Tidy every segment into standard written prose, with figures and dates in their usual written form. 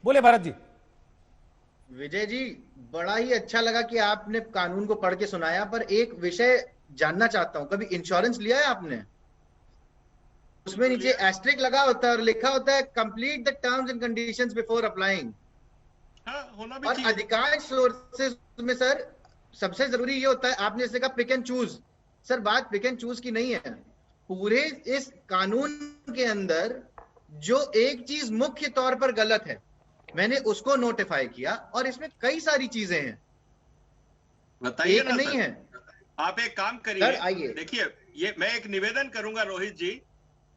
बोले भरत जी। विजय जी, बड़ा ही अच्छा लगा कि आपने कानून को पढ़ के सुनाया, पर एक विषय जानना चाहता हूं, कभी इंश्योरेंस लिया है आपने? उसमें नीचे एस्ट्रिक लगा होता है और लिखा होता है complete the terms and conditions before applying. हाँ, होना भी और चाहिए। अधिकांश सोर्सेज में सर सबसे जरूरी ये होता है, आपने जैसे कहा पिक एंड चूज, सर बात पिक एंड चूज की नहीं है। पूरे इस कानून के अंदर जो एक चीज मुख्य तौर पर गलत है, मैंने उसको नोटिफाई किया, और इसमें कई सारी चीजें हैं, बताइए एक ना नहीं सर। है। आप एक काम सर करिए, आइए, देखिए, ये मैं एक निवेदन करूंगा रोहित जी,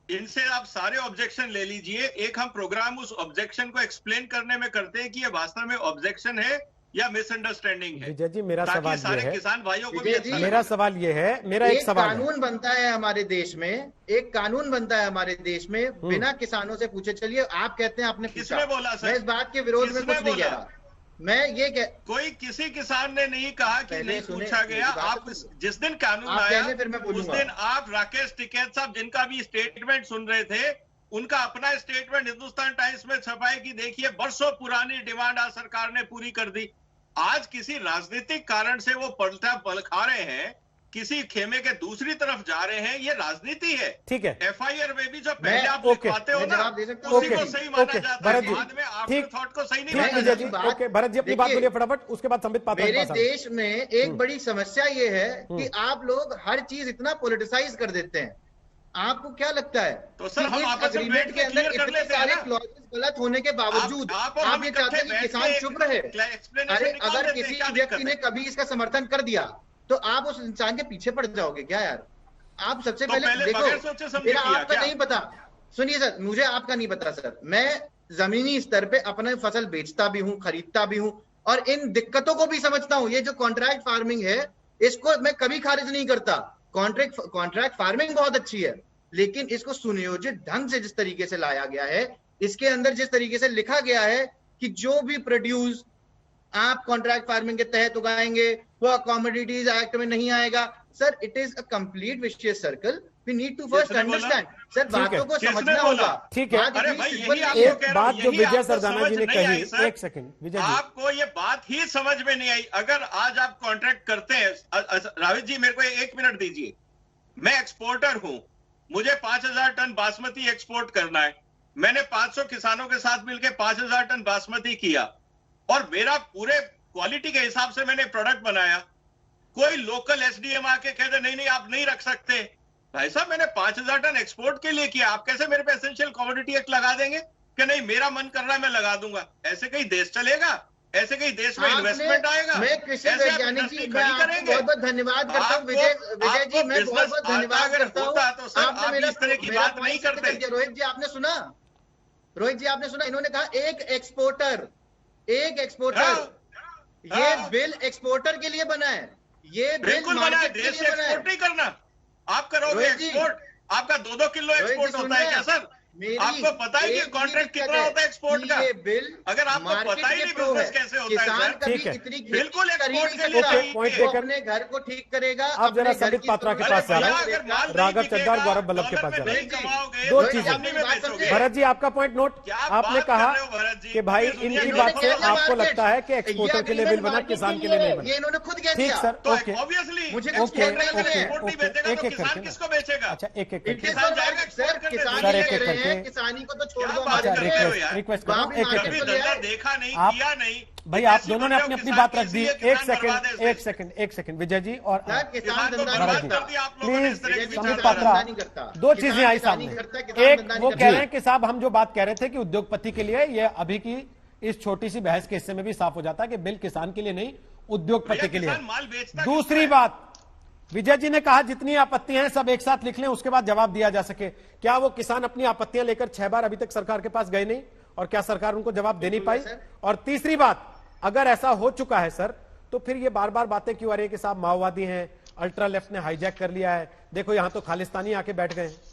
इनसे आप सारे ऑब्जेक्शन ले लीजिए। एक हम प्रोग्राम उस ऑब्जेक्शन को एक्सप्लेन करने में करते हैं कि ये वास्तव में ऑब्जेक्शन है या मिसअंडरस्टैंडिंग है, विजय जी मेरा ताकि सवाल सारे ये है, किसान भाइयों को भी विजय अच्छा जी, लगे। मेरा सवाल ये है, मेरा एक एक सवाल है। कानून बनता है हमारे देश में, एक कानून बनता है हमारे देश में बिना किसानों से पूछे। चलिए आप कहते हैं आपने पूछा, किसने बोला सर? मैं इस बात के विरोध में किसने कुछ नहीं कह बोला? रहा, मैं ये कह, कोई किसी किसान ने नहीं कहा कि पहले नहीं सुने, पूछा गया। मेरी बात आप तो जिस दिन कानून आप आया कहने, फिर मैं उस बोलूंगा। दिन आप राकेश टिकैत साहब, जिनका भी स्टेटमेंट सुन रहे थे, उनका अपना स्टेटमेंट हिंदुस्तान टाइम्स में छपा है कि देखिए बरसों पुरानी डिमांड आज सरकार ने पूरी कर दी। आज किसी राजनीतिक कारण से वो पलटा पलखा रहे हैं, किसी खेमे के दूसरी तरफ जा रहे हैं, ये राजनीति है। ठीक है, एफआईआर में भी जो पहले मैं- आप ओके, लिखवाते हो मैं ना, जवाब दे सकता हूँ? उसी को सही माना ओके, जाता है, भरत जी, बाद में आफ्टर ठीक, थॉट को सही नहीं ठीक माना विजय जाता। जी, बात- ओके भरत जी अपनी बात देखिए, बोलिए फटाफट, उसके बाद संबित पात्रा के मेरे पास आएंगे। देश में एक बड़ी समस्या ये है कि आप लोग हर चीज इतना पॉलिटिसाइज कर देते हैं। आपको क्या लगता है तो सर कि हम इस आपस में एग्रीमेंट बैठ के के अंदर क्लियर कर इतने लेते हैं सारे ना। क्लॉजेस गलत होने के बावजूद आप और हम आप ये चाहते हैं इकट्ठे कि बैठ किसान के चुप रहे? explanation अरे निकाल अगर देते हैं, किसी क्या व्यक्ति दिक्कत ने है? कभी इसका समर्थन कर दिया तो आप उस इंसान के पीछे पड़ जाओगे क्या यार? आप सबसे तो पहले पहले बगैर सोचे देखो, समझे मेरा किया आपका क्या? नहीं पता, सुनिए सर, मुझे आपका नहीं पता सर, मैं जमीनी स्तर पे अपने फसल बेचता भी हूँ, खरीदता भी हूँ, और इन दिक्कतों को भी समझता हूँ। ये जो कॉन्ट्रैक्ट फार्मिंग है, इसको मैं कभी खारिज नहीं करता। कॉन्ट्रैक्ट फार्मिंग बहुत अच्छी है, लेकिन इसको सुनियोजित ढंग से जिस तरीके से लाया गया है, इसके अंदर जिस तरीके से लिखा गया है कि जो भी प्रोड्यूस आप कॉन्ट्रैक्ट फार्मिंग के तहत उगाएंगे वो कमोडिटीज एक्ट में नहीं आएगा। Sir it is a complete vicious circle, we need to first किसने बोला? अंडरस्टैंड। सर ठीक है, बातों को किसने समझना बोला? होगा। ठीक है। बात अरे इतनी भाई, सिंपल यही नहीं आपको है। एक कह रहा हूं, बात जो यही विजय आपको सरदाना समझ जी ने नहीं आई, कही, सर। एक सेकंड विजय जी, आपको ये बात ही समझ में नहीं आई। अगर आज आप कॉन्ट्रैक्ट करते हैं, रावित जी मेरे को 1 मिनट दीजिए, मैं एक्सपोर्टर हूं, मुझे 5,000 टन बासमती एक्सपोर्ट करना है। मैंने 500 किसानों के साथ मिलकर 5,000 टन बासमती किया, और मेरा पूरे क्वालिटी के हिसाब से मैंने प्रोडक्ट बनाया। कोई लोकल एसडीएम आके कहते नहीं नहीं आप नहीं रख सकते। भाई साहब, मैंने 5,000 टन एक्सपोर्ट के लिए किया, आप कैसे मेरे पे एसेंशियल कमोडिटी एक्ट लगा देंगे कि नहीं मेरा मन कर रहा है मैं लगा दूंगा? ऐसे कहीं देश चलेगा? ऐसे कहीं देश में इन्वेस्टमेंट आएगा? मैं कृषि ऐसे आप वैज्ञानिक जी, इंडस्ट्री मैं खड़ी आपको करेंगे? बहुत बहुत धन्यवाद करता हूँ। विजय जी, मैं बहुत बहुत धन्यवाद करता हूँ। तो सर आप इस तरह की मेरा बात नहीं point सिद्ध कर करते। दिया। रोहित जी आपने सुना, रोहित जी आपने सुना, इन्होंने कहा एक एक्सपोर्टर, एक एक्सपोर्टर। ये बिल एक्सपोर्टर के लिए बना है, ये बिल बिल्कुल बना है, मार्केट के देश से लिए बना है। एक्सपोर्ट नहीं करना। आप करोगे रोहित जी, एक्सपोर्ट, आपका 2-2 किलो रोहित जी एक्सपोर्ट होता है क्या सर? आपको पता है कि कॉन्ट्रैक्ट कितना होता है एक्सपोर्ट का? ये बिल अगर आपको पता ही नहीं बिजनेस कैसे होता है किसान सर, कभी ठीक है। इतनी बिल्कुल खेती कर ही एक्सपोर्ट नहीं के लिए सकता। चाहिए। पॉइंट वो देकर अपने घर को ठीक करेगा, आप जरा अपने घर संबित की पात्रा के जरूरत पास जा रहे हैं। अगर माल नहीं राघव बिकेगा, चड्ढा और गौरव वल्लभ के डॉलर पास में जा रहे नहीं हैं। कमाओगे, दो तो चीजें। जर्मनी में बेचोगे। भरत जी आपका पॉइंट नोट, क्या आपने बात कहा कर रहे हो भरत जी? कि भाई पूरी दुनिया इनकी में बात से देखो, आपको मार्केट, लगता है कि एक्सपोर्टर के लिए बिल बना, मार्केट किसान के लिए लिए नहीं बना। ये इन्होंने खुद कह ठीक दिया। सर, तो ओके ऑब्वियसली मुझे ओके ओके, एक्सपोर्ट नहीं बेचेगा एक तो एक किसान करके किसको बेचेगा? अच्छा एक एक इट करके इज किसान जाएगा सर, export करने। किसान सर, ये एक कह एक रहे हैं करके। किसानी को तो छोड़ क्या दो बात हमारे कर घर रहे हो में। यार? रिक्वेस्ट कर रहा हूँ, बाप रे, एक एक मार्केट कभी तो करके। ले धंधा आए। देखा नहीं, आप- किया नहीं, भाई आप ऐसी दोनों ने बन अपनी रहे हो अपनी किसान बात के रख दी। इसलिए एक किसान बर्बाद है सेकंड, इस एक सेकंड, एक सेकंड विजय जी और सर, किसान किसान को धंधा भरत बर्बाद जी। कर दिया आप लोगों ने इस तरह की प्लीज किसान संबित विचारधारा। पात्रा, धंधा नहीं करता। दो किसान चीजें आई किसानी सामने। करता, किसान एक धंधा नहीं वो करता। कह रहे हैं कि साहब हम जो बात कह रहे थे कि उद्योग पति के लिए, ये अभी की इस छोटी सी बहस के हिस्से में भी साफ हो जाता है कि बिल किसान के लिए नहीं उद्योगपति के लिए किसान माल बेचता है। क्यों दूसरी है? बात, विजय जी ने कहा जितनी आपत्तियां हैं सब एक साथ लिख लें, उसके बाद जवाब दिया जा सके। क्या वो किसान अपनी आपत्तियां लेकर 6 बार अभी तक सरकार के पास गए नहीं, और क्या सरकार उनको जवाब दे नहीं पाई? और तीसरी बात, अगर ऐसा हो चुका है सर, तो फिर ये बार बार बातें क्यों आ रही है कि साहब माओवादी हैं, अल्ट्रा लेफ्ट ने हाईजैक कर लिया है, देखो यहां तो खालिस्तानी आके बैठ गए हैं।